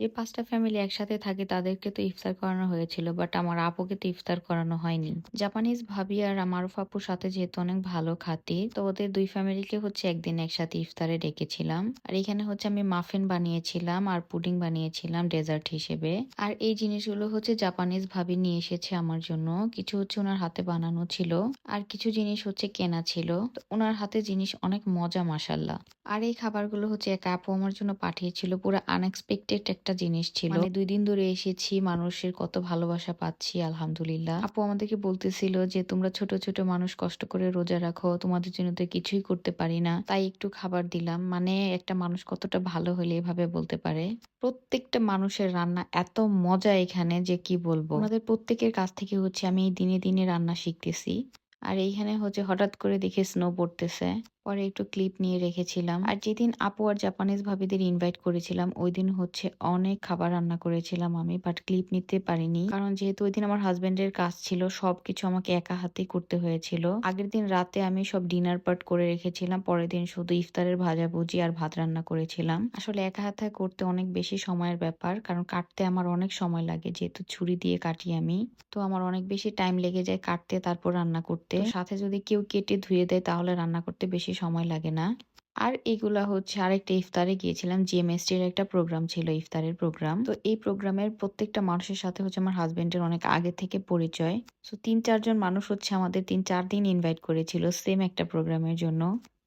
যে ৫ টা ফ্যামিলি একসাথে থাকে তাদেরকে তো ইফতার করানো হয়েছিল। বাট আমার আপুকে তো ইফতার করানো হয়নি। জাপানিজ ভাবি আর মারুফ আপুর সাথে যেহেতু অনেক ভালো খাতির, তো ওদের ২ ফ্যামিলিকে হচ্ছে একদিন একসাথে ইফতারে ডেকেছিলাম। আর এখানে হচ্ছে আমি মাফিন বানিয়েছিলাম আর পুডিং বানিয়েছিলাম ডেজার্ট হিসেবে। আর এই জিনিসগুলো হচ্ছে জাপানিজ ভাবি নিয়ে এসেছে আমার জন্য। কিছু হচ্ছে উনার হাতে বানানো ছিল। আর কিছু জিনিস হচ্ছে কেনা ছিল। তো উনার হাতে জিনিস অনেক মজা মাশাআল্লাহ। আর এই খাবারগুলো হচ্ছে এক আপু আমার জন্য পাঠিয়েছিল। পুরা আনএক্সপেক্টেড একটা জিনিস ছিল। মানে ২ দিন ধরে এসেছি, মানুষের কত ভালোবাসা পাচ্ছি আলহামদুলিল্লাহ। আপু আমাদেরকে বলতেছিল যে, "তোমরা ছোট, ছোট মানুষ কষ্ট করে রোজা রাখো। তোমাদের জন্য তো কিছুই করতে পারি না। তাই একটু খাবার দিলাম।" মানে একটা মানুষ কতটা ভালো হলে এভাবে বলতে পারে। প্রত্যেকটা মানুষের রান্না এত মজা এখানে যে কি বলবো। উনাদের প্রত্যেকের কাছ থেকে হচ্ছে আমি দিনে, দিনে রান্না শিখতেছি। আর এইখানে হচ্ছে হঠাৎ করে দেখি স্নো পড়তেছে। পরে একটু ক্লিপ নিয়ে রেখেছিলাম। আর যেদিন আপু আর জাপানিজ ভাবিদের ইনভাইট করেছিলাম ওইদিন হচ্ছে অনেক খাবার রান্না করেছিলাম আমি। বাট ক্লিপ নিতে পারিনি। কারণ যেহেতু ওইদিন আমার হাসব্যান্ডের কাজ ছিল, সবকিছু আমাকে একা হাতেই করতে হয়েছিল। আগের দিন রাতে আমি সব ডিনার পার্ট করে রেখেছিলাম। পরের দিন শুধু ইফতারের ভাজাভুজি আর ভাত রান্না করেছিলাম। আসলে একা হাতে করতে অনেক বেশি সময়ের ব্যাপার। কারণ কাটতে আমার অনেক সময় লাগে, যেহেতু ছুরি দিয়ে কাটি আমি। তো আমার অনেক বেশি টাইম লেগে যায় কাটতে তারপর রান্না করতে। তো সাথে যদি কেউ কেটে ধুয়ে দেয় তাহলে রান্না করতে বেশি সময় লাগে না। আর এগুলা হচ্ছে আরেকটা ইফতারে গিয়েছিলাম। জিএমএসটির একটা প্রোগ্রাম ছিল, ইফতারের প্রোগ্রাম। তো এই প্রোগ্রামের প্রত্যেকটা মানুষের সাথে হচ্ছে আমার হাসব্যান্ডের অনেক আগে থেকে পরিচয়। সো ৩-৪ জন মানুষ হচ্ছে আমাদের ৩-৪ দিন ইনভাইট করেছিল সেম একটা প্রোগ্রামের জন্য।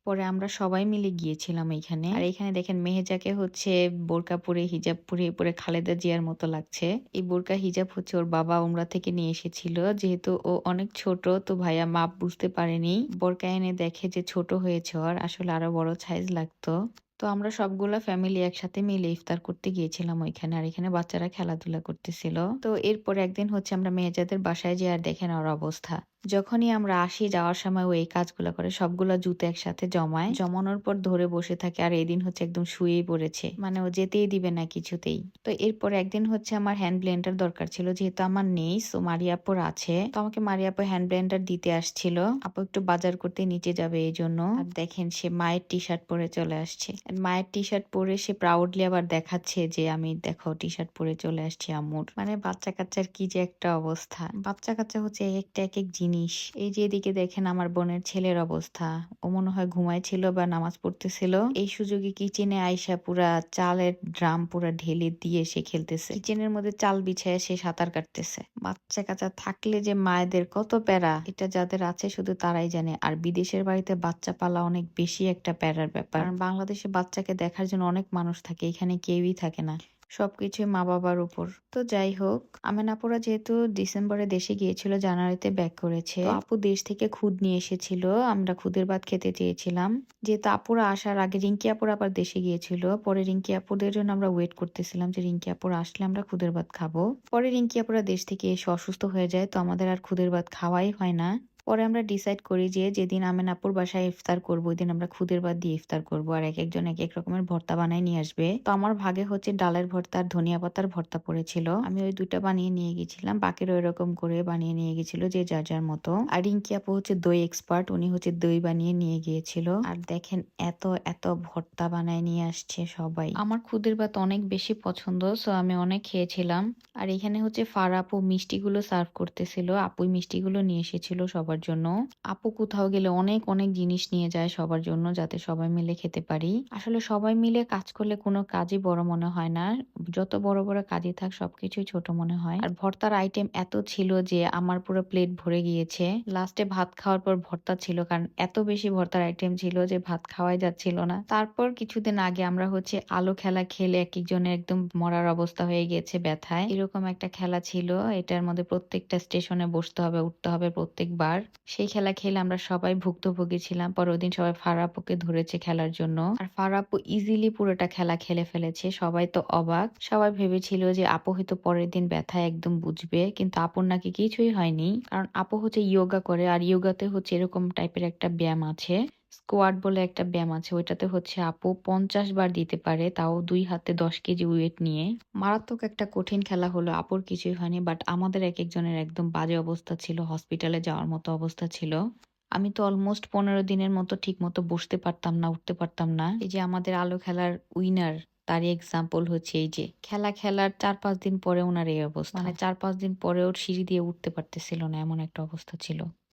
পরে আমরা সবাই মিলে গিয়েছিলাম এইখানে। আর এইখানে দেখেন মেহেজাকে হচ্ছে বোরকা পরে হিজাব পরে পরে খালেদা জিয়ার মতো লাগছে। এই বোরকা হিজাব হচ্ছে ওর বাবা উমরা থেকে নিয়ে এসেছিল। যেহেতু ও অনেক ছোট তো ভাইয়া মাপ বুঝতে পারেনি। বোরকা এনে দেখে যে ছোট হয়েছে ওর, আসলে আরো বড় সাইজ লাগতো। তো আমরা সবগুলা ফ্যামিলি একসাথে মিলে ইফতার করতে গিয়েছিলাম ওইখানে। আর এখানে বাচ্চারা খেলাধুলা করতেছিল। তো এরপর একদিন হচ্ছে আমরা মেহেজাদের বাসায় যাই আর দেখেন ওর অবস্থা। যখনই আমরা আসি যাওয়ার সময় ও এই কাজগুলা করে, সবগুলা জুতো একসাথে জমায়। জমানোর পর ধরে বসে থাকে। আর এদিন হচ্ছে একদম শুয়েই পড়েছে। মানে ও যেতেই দিবে না কিছুতেই। তো এরপর একদিন হচ্ছে আমার হ্যান্ড ব্লেন্ডার দরকার ছিল, যেহেতু আমার নেই। সো মারিয়াপুর আছে, তো আমাকে মারিয়াপু হ্যান্ড ব্লেন্ডার দিতে আসছিল। আপু একটু বাজার করতে নিচে যাবে এই জন্য। আর দেখেন সে মায়ের টি শার্ট পরে চলে আসছে। আর মায়ের টি শার্ট পরে সে প্রাউডলি আবার দেখাচ্ছে যে আমি দেখো টি শার্ট পরে চলে আসছি আম্মুর। মানে বাচ্চা কাচ্চার কি যে একটা অবস্থা। বাচ্চা কাচ্চা হচ্ছে একটা এক এক জিনিস। এই যে এদিকে দেখেন আমার বোনের ছেলের অবস্থা। ও মনে হয় ঘুমাইছিল বা নামাজ পড়তেছিল। এই সুযোগে কিচেনে আইসা পুরা চালের ড্রাম পুরা ঢেলে দিয়ে সে খেলতেছে। কিচেনের মধ্যে চাল বিছায় সে সাঁতার কাটতেছে। বাচ্চা কাচ্চা থাকলে যে মায়েদের কত প্যারা, এটা যাদের আছে শুধু তারাই জানে। আর বিদেশের বাড়িতে বাচ্চা পালা অনেক বেশি একটা প্যারার ব্যাপার। কারণ বাংলাদেশে বাচ্চাকে দেখার জন্য অনেক মানুষ থাকে, এখানে কেউই থাকে না। সবকিছুই মা বাবার উপর। তো যাই হোক, আমেন আপুরা যেহেতু ডিসেম্বরে দেশে গিয়েছিল, জানুয়ারিতে ব্যাক করেছে। তো আপু দেশ থেকে খুদ নিয়ে এসেছিল। আমরা খুদের ভাত খেতে চেয়েছিলাম। যেহেতু আপুরা আসার আগে রিঙ্কি আপুরা আবার দেশে গিয়েছিল, পরে রিঙ্কি আপুদের জন্য আমরা ওয়েট করতেছিলাম যে রিঙ্কি আপুরা আসলে আমরা খুদের ভাত খাবো। পরে রিঙ্কি আপুরা দেশ থেকে এসে অসুস্থ হয়ে যায়, তো আমাদের আর খুদের ভাত খাওয়াই হয় না। পরে আমরা ডিসাইড করি যে যেদিন আমেন আপুর বাসায় ইফতার করবো ওই দিন আমরা খুদের ভাত দিয়ে ইফতার করবো। আর এক একজন এক এক রকমের ভর্তা বানায় নিয়ে আসবে। তো আমার ভাগে হচ্ছে ডালের ভর্তা আর ধনিয়া পাতার ভর্তা পড়েছিল। আমি ওই দুইটা বানিয়ে নিয়ে গেছিলাম, বাকিরা এরকম করে বানিয়ে নিয়ে গেছিল যে যার যার মতো। আর রিঙ্কি আপু হচ্ছে দই এক্সপার্ট, উনি হচ্ছে দই বানিয়ে নিয়ে গিয়েছিল। আর দেখেন এত এত ভর্তা বানায় নিয়ে আসছে সবাই। আমার খুদের ভাত অনেক বেশি পছন্দ, সো আমি অনেক খেয়েছিলাম। আর এখানে হচ্ছে ফারা আপু মিষ্টিগুলো সার্ভ করতেছিল। আপুই মিষ্টিগুলো নিয়ে এসেছিল সবার জন্য। আপু কোথাও গেলে অনেক অনেক জিনিস নিয়ে যায় সবার জন্য, যাতে সবাই মিলে খেতে পারি। আসলে সবাই মিলে কাজ করলে কোনো কাজই বড় মনে হয় না। যত বড় বড় কাজই থাক সবকিছুই ছোট মনে হয়। আর ভর্তার আইটেম এত ছিল যে আমার পুরো প্লেট ভরে গিয়েছে। লাস্টে ভাত খাওয়ার পর ভর্তা ছিল, কারণ এত বেশি ভর্তার আইটেম ছিল যে ভাত খাওয়াই যাচ্ছিল না। তারপর কিছুদিন আগে আমরা হচ্ছে আলো খেলা খেলে এক একজনের একদম মরার অবস্থা হয়ে গিয়েছে ব্যথায়। এরকম একটা খেলা ছিল, এটার মধ্যে প্রত্যেকটা স্টেশনে বসতে হবে উঠতে হবে প্রত্যেকবার। সেই খেলা খেলে আমরা সবাই ভুক্তভোগী ছিলাম। পর ওদিন সবাই ফারাহ আপুকে ধরেছে খেলার জন্য। আর ফারাহ আপু ইজিলি পুরোটা খেলা খেলে ফেলেছে। সবাই তো অবাক। সবাই ভেবেছিল যে আপু হয়তো পরের দিন ব্যথায় একদম বুঝবে, কিন্তু আপুর নাকি কিছুই হয়নি। কারণ আপু হচ্ছে ইয়োগা করে, আর ইয়োগাতে হচ্ছে এরকম টাইপের একটা ব্যায়াম আছে, স্কোয়াট বলে একটা ব্যায়াম আছে। ওইটাতে হচ্ছে আপু 50 বার দিতে পারে, তাও 2 হাতে 10 কেজি ওয়েট নিয়ে। মারাত্মক একটা কঠিন খেলা হলো। আপুর কিছুই হয়নি, বাট আমাদের এক একজনের একদম বাজে অবস্থা ছিল, হসপিটালে যাওয়ার মতো অবস্থা ছিল। আমি তো অলমোস্ট 15 দিনের মতো ঠিক মতো বসতে পারতাম না, উঠতে পারতাম না। এই যে আমাদের আলো খেলার উইনার তারই এক্সাম্পল হচ্ছে এই যে খেলা খেলার ৪-৫ দিন পরে উনার এই অবস্থা। মানে ৪-৫ দিন পরে ওর সিঁড়ি দিয়ে উঠতে পারতেছিল না, এমন একটা অবস্থা ছিল।